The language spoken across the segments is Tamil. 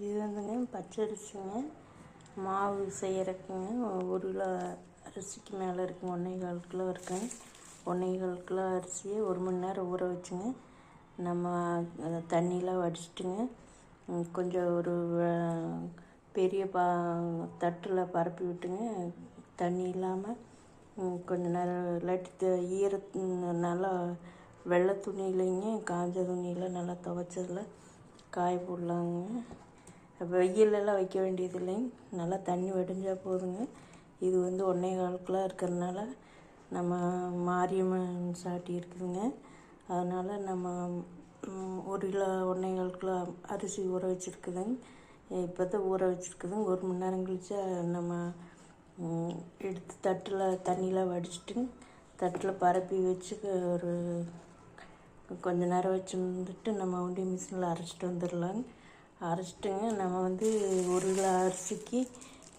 இது வந்துங்க பச்சரிசிங்க மாவு செய்கிறக்குங்க 1 கிலோ அரிசிக்கு மேலே இருக்குங்க. 1,4 கிலோ இருக்குங்க. 1,4 கிலோ அரிசியை 1 மணி நேரம் ஊற வச்சுங்க நம்ம தண்ணியெலாம் வடிச்சிட்டுங்க கொஞ்சம் ஒரு பெரிய தட்டில் பரப்பி விட்டுங்க தண்ணி இல்லாமல் கொஞ்சம் நேரம் இல்லாட்டி நல்லா வெள்ளை துணியிலைங்க காஞ்ச துணியில் நல்லா துவைச்சதில் காய போடலாங்க. வெயிலெல்லாம் வைக்க வேண்டியது இல்லைங்க, நல்லா தண்ணி வடிஞ்சால் போதுங்க. இது வந்து 1,4 கிலோ இருக்கிறதுனால நம்ம மாரியம்மன் சாட்டி இருக்குதுங்க. அதனால் நம்ம 1 கிலோ 1,4 கிலோ அரிசி ஊற வச்சுருக்குதுங்க. இப்போ தான் ஊற வச்சுருக்குதுங்க. 1 மணி நேரம் கழிச்சு நம்ம எடுத்து தட்டில் தண்ணியில் வடிச்சிட்டுங்க தட்டில் பரப்பி வச்சு ஒரு கொஞ்ச நேரம் வச்சுருந்துட்டு நம்ம மிஷினில் அரைச்சிட்டு வந்துடலாங்க. அரைச்சிட்டுங்க நம்ம 1 கிலோ அரிசிக்கு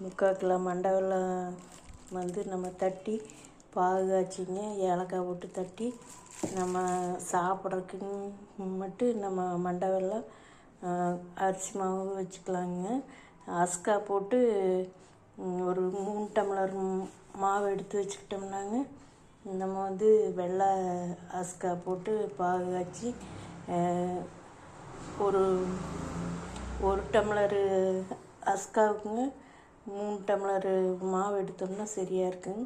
3/4 கிலோ மண்டை வெல்லம் நம்ம தட்டி பாகு காய்ச்சிங்க ஏலக்காய் போட்டு தட்டி நம்ம சாப்பிட்றதுக்கு மட்டும் நம்ம மண்டை வெல்லம் அரிசி மாவு வச்சுக்கலாங்க. அஸ்கா போட்டு ஒரு 3 டம்ளர் மாவு எடுத்து வச்சுக்கிட்டோம்னாங்க நம்ம வெள்ளை அஸ்கா போட்டு பாகு காய்ச்சி ஒரு டம்ளரு அஸ்காவுக்குங்க 3 டம்ளரு மாவு எடுத்தோம்னா சரியாக இருக்குங்க.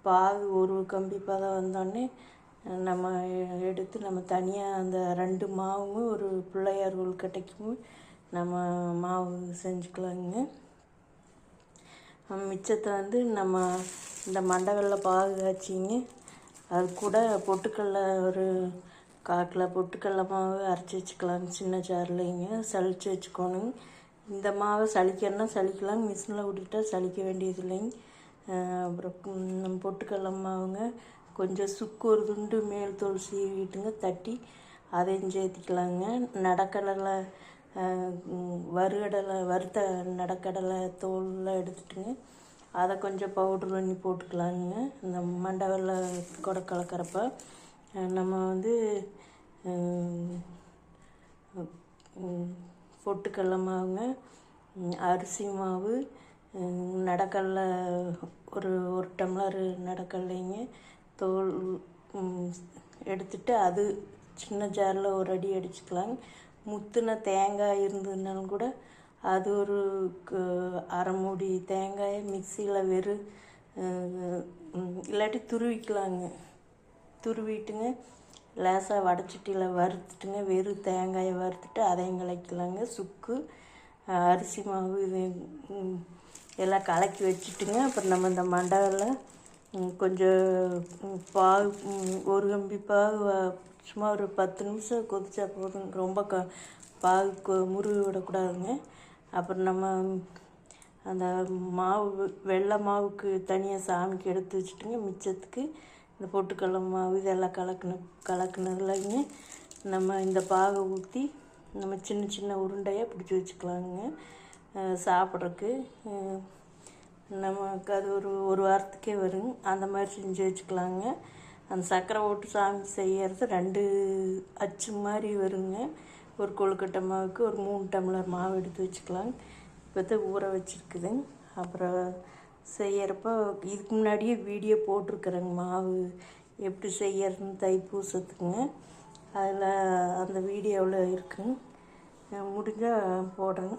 பாகு ஒரு கம்பி பதம் வந்தோடனே நம்ம எடுத்து நம்ம தனியாக அந்த 2 மாவும் ஒரு பிள்ளையார் உள்கட்டைக்கும் நம்ம மாவு செஞ்சுக்கலாங்க. மிச்சத்தை நம்ம இந்த மண்டை வெல்ல பாகு காய்ச்சிங்க அது கூட பொட்டுக்கடலை ஒரு 1/4 கிலோ பொட்டுக்கடலை மாவு அரைச்சி வச்சுக்கலாங்க. சின்ன ஜார்லைங்க சளிச்சு வச்சுக்கோணுங்க. இந்த மாவை சளிக்கணும்னா சளிக்கலாங்க, மிஷினில் விட்டுட்டா சளிக்க வேண்டியது இல்லைங்க. அப்புறம் பொட்டுக்கடலை மாவுங்க கொஞ்சம் சுக்கு ஒரு துண்டு மேல் தோல் சீவிட்டுங்க தட்டி அதையும் சேர்த்திக்கலாங்க. நடக்கடலை வறுத்த நடக்கடலை தோல்லாம் எடுத்துட்டுங்க அதை கொஞ்சம் பவுட்ரு பண்ணி போட்டுக்கலாங்க. இந்த மண்டை வெல்ல கூட கலக்கிறப்ப நம்ம பொட்டுக்கடலை மாவுங்க அரிசி மாவு நடக்கடலை ஒரு டம்ளர் நடக்கடலைங்க தோல் எடுத்துட்டு அது சின்ன ஜாரில் ஒரு அடி அடிச்சுக்கலாங்க. முத்தின தேங்காய் இருந்ததுனாலும் கூட அது ஒரு அரை மூடி தேங்காயை மிக்சியில் இல்லாட்டி துருவிக்கலாங்க. துருவிட்டுங்க லேசாக வடைச்சட்டியில் வறுத்துட்டுங்க வெறும் தேங்காயை வறுத்துட்டு அதையும் கலக்கலாங்க. சுக்கு அரிசி மாவு இது எல்லாம் கலக்கி வச்சுட்டுங்க அப்புறம் நம்ம இந்த மண்டை வெல்லம் கொஞ்சம் பாகு ஒரு கம்பி பாகு சும்மா ஒரு 10 நிமிஷம் கொதிச்சா போதுங்க. ரொம்ப பாகு முருவி விடக்கூடாதுங்க. அப்புறம் நம்ம அந்த மாவு வெள்ளை மாவுக்கு தனியாக சாமிக்கு எடுத்து வச்சுட்டுங்க மிச்சத்துக்கு இந்த பொட்டுக்கடலை மாவு இதெல்லாம் கலக்குனதுலைங்க நம்ம இந்த பாகை ஊற்றி நம்ம சின்ன சின்ன உருண்டையாக பிடிச்சி வச்சுக்கலாங்க. சாப்பிட்றதுக்கு நமக்கு அது ஒரு வாரத்துக்கே வருங்க. அந்த மாதிரி செஞ்சு வச்சுக்கலாங்க. அந்த சர்க்கரை போட்டு சாமி செய்கிறது 2 அச்சு மாதிரி வருங்க. ஒரு கொழுக்கட்டை மாவுக்கு ஒரு 3 டம்ளர் மாவு எடுத்து வச்சுக்கலாங்க. இப்போ தான் ஊற வச்சுருக்குதுங்க. அப்புறம் செய்கிறப்போ இதுக்கு முன்னாடியே வீடியோ போட்டிருக்குறேங்க மாவு எப்படி செய்யறதுன்னு தைப்பூசத்துக்குங்க. அதில் அந்த வீடியோவில் இருக்குங்க, முடிஞ்சால் போடுறேங்க.